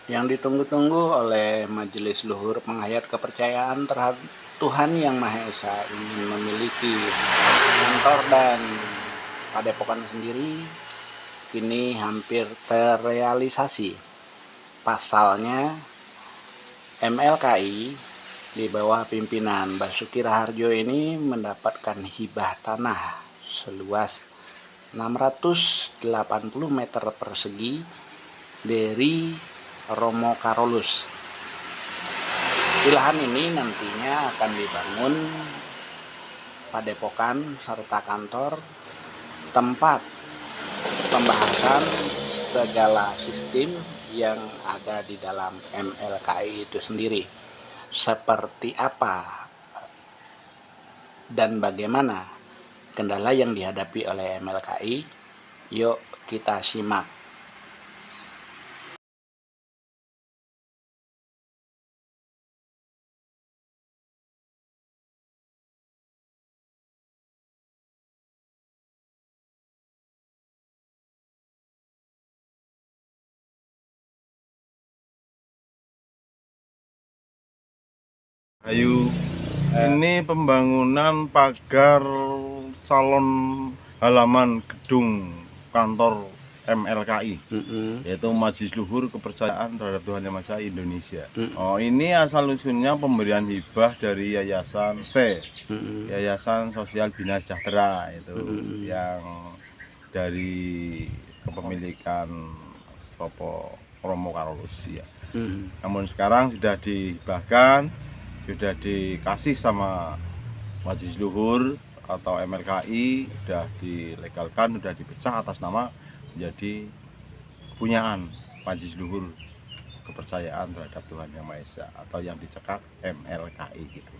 yang ditunggu-tunggu oleh Majelis Luhur Penghayat Kepercayaan terhadap Tuhan Yang Maha Esa ingin memiliki kantor dan padepokan sendiri kini hampir terrealisasi. Pasalnya, MLKI di bawah pimpinan Basuki Raharjo ini mendapatkan hibah tanah seluas 680 meter persegi dari Romo Karolus. Di lahan ini nantinya akan dibangun padepokan serta kantor, tempat pembahasan segala sistem yang ada di dalam MLKI itu sendiri. Seperti apa dan bagaimana kendala yang dihadapi oleh MLKI? Yuk kita simak. Ayu, ini pembangunan pagar calon halaman gedung kantor MLKI, yaitu Majelis Luhur Kepercayaan Terhadap Tuhan Yang Maha Esa Indonesia. Oh, ini asal usulnya pemberian hibah dari Yayasan STE, Yayasan Sosial Bina Sejahtera, itu yang dari kepemilikan Bapak Romo Karolus ya. Namun sekarang sudah dihibahkan, sudah dikasih sama Majelis Luhur atau MLKI, sudah dilegalkan, sudah dipecah atas nama menjadi kepunyaan Majelis Luhur Kepercayaan Terhadap Tuhan Yang Maha Esa atau yang dicekak MLKI gitu.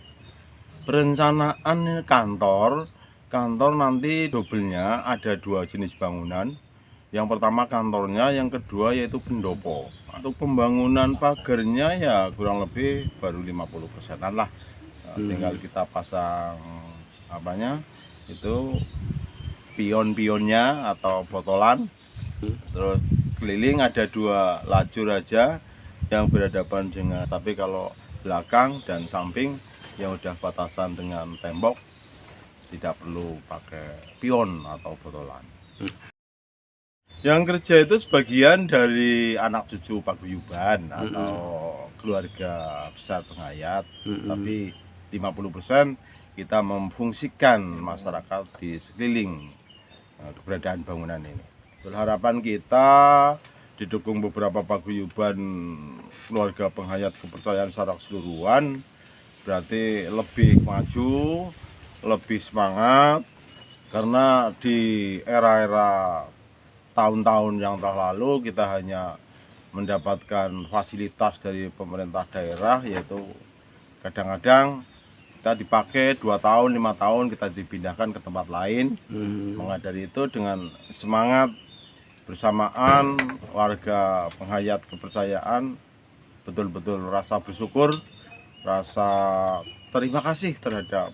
Perencanaan kantor nanti dobelnya ada 2 jenis bangunan. Yang pertama kantornya, yang kedua yaitu pendopo. Untuk pembangunan pagarnya ya kurang lebih baru 50%-an lah. Tinggal kita pasang apanya itu pion-pionnya atau botolan. Terus keliling ada 2 lajur aja yang berhadapan dengan, tapi kalau belakang dan samping yang udah batasan dengan tembok tidak perlu pakai pion atau botolan. Yang kerja itu sebagian dari anak cucu paguyuban atau keluarga besar penghayat, tapi 50% kita memfungsikan masyarakat di sekeliling keberadaan bangunan ini. Harapan kita didukung beberapa paguyuban keluarga penghayat kepercayaan secara keseluruhan, berarti lebih maju, lebih semangat, karena di era-era tahun-tahun yang telah lalu kita hanya mendapatkan fasilitas dari pemerintah daerah, yaitu kadang-kadang kita dipakai 2 tahun, 5 tahun kita dipindahkan ke tempat lain. Maka dari itu dengan semangat bersamaan warga penghayat kepercayaan betul-betul rasa bersyukur, rasa terima kasih terhadap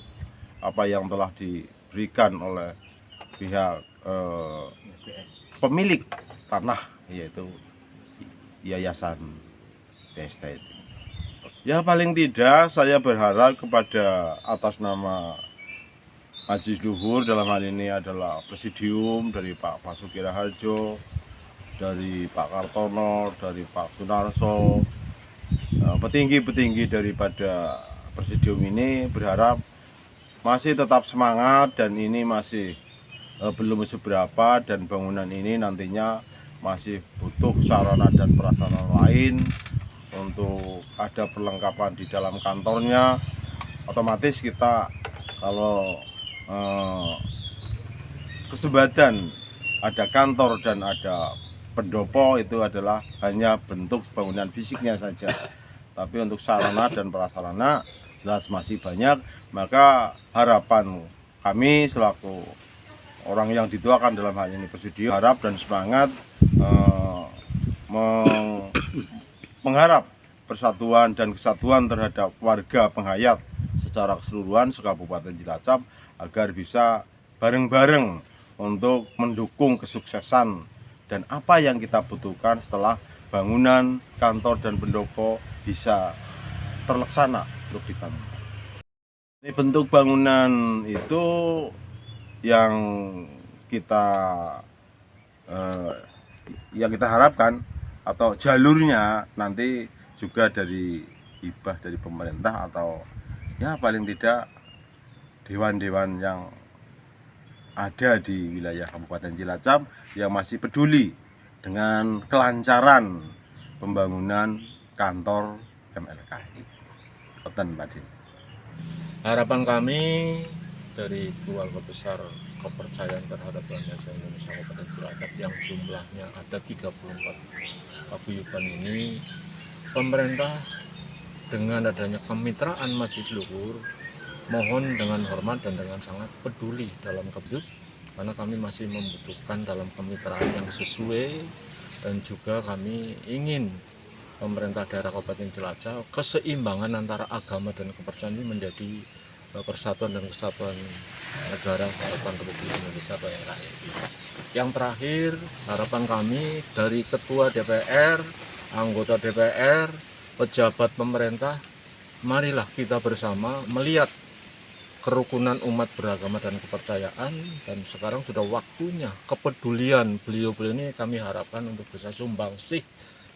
apa yang telah diberikan oleh pihak pemilik tanah, yaitu Yayasan Desta itu. Ya paling tidak saya berharap kepada atas nama Majelis Luhur, dalam hal ini adalah Presidium dari Pak Basuki Raharjo, dari Pak Kartono, dari Pak Sunarso, petinggi-petinggi daripada Presidium ini berharap masih tetap semangat, dan ini masih belum seberapa, dan bangunan ini nantinya masih butuh sarana dan prasarana lain untuk ada perlengkapan di dalam kantornya. Otomatis kita kalau kesempatan ada kantor dan ada pendopo itu adalah hanya bentuk bangunan fisiknya saja, tapi untuk sarana dan prasarana jelas masih banyak. Maka harapan kami selaku orang yang dituakan dalam hal ini Presidium harap dan semangat mengharap persatuan dan kesatuan terhadap warga penghayat secara keseluruhan Kabupaten Cilacap agar bisa bareng-bareng untuk mendukung kesuksesan dan apa yang kita butuhkan setelah bangunan, kantor, dan pendopo bisa terlaksana untuk dibangun. Ini bentuk bangunan itu yang kita harapkan atau jalurnya nanti juga dari hibah dari pemerintah atau ya paling tidak dewan-dewan yang ada di wilayah Kabupaten Cilacap yang masih peduli dengan kelancaran pembangunan kantor MLKI. Harapan kami dari keluarga besar kepercayaan terhadap Bank Indonesia Kabupaten Cilacap yang jumlahnya ada 34 paguyuban ini, pemerintah dengan adanya kemitraan Majelis Luhur mohon dengan hormat dan dengan sangat peduli dalam kebutuhan, karena kami masih membutuhkan dalam kemitraan yang sesuai, dan juga kami ingin pemerintah daerah Kabupaten Cilacap keseimbangan antara agama dan kepercayaan ini menjadi persatuan dan kesatuan negara Kesatuan Republik Indonesia atau NKRI. Yang terakhir, harapan kami dari Ketua DPR, anggota DPR, pejabat pemerintah, marilah kita bersama melihat kerukunan umat beragama dan kepercayaan, dan sekarang sudah waktunya kepedulian beliau-beliau ini kami harapkan untuk bisa sumbangsih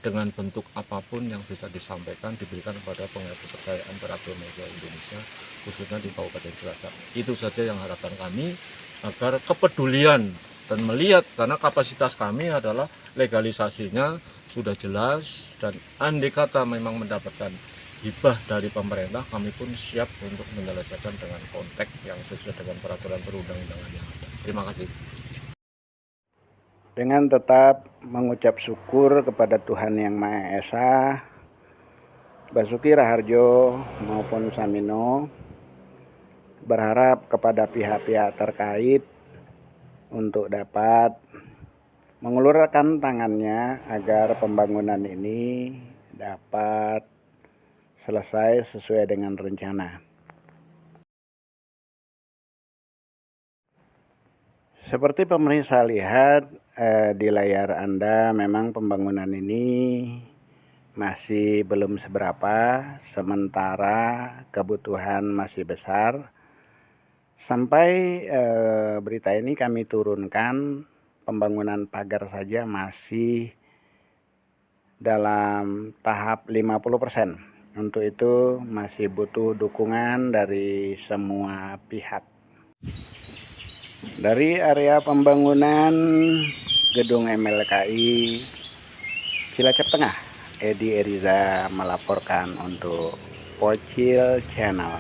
dengan bentuk apapun yang bisa disampaikan, diberikan kepada pengamat kepercayaan beragama Indonesia, khususnya di Kabupaten Cilacap. Itu saja yang harapan kami, agar kepedulian dan melihat, karena kapasitas kami adalah legalisasinya sudah jelas, dan andai kata memang mendapatkan hibah dari pemerintah, kami pun siap untuk menyelesaikan dengan konteks yang sesuai dengan peraturan perundang-undangan yang ada. Terima kasih. Dengan tetap mengucap syukur kepada Tuhan Yang Maha Esa, Basuki Raharjo maupun Samino berharap kepada pihak-pihak terkait untuk dapat mengulurkan tangannya agar pembangunan ini dapat selesai sesuai dengan rencana. Seperti pemirsa lihat di layar Anda, memang pembangunan ini masih belum seberapa, sementara kebutuhan masih besar. Sampai berita ini kami turunkan, pembangunan pagar saja masih dalam tahap 50%. Untuk itu masih butuh dukungan dari semua pihak. Dari area pembangunan gedung MLKI Cilacap Tengah, Edi Eriza melaporkan untuk Pocil Channel.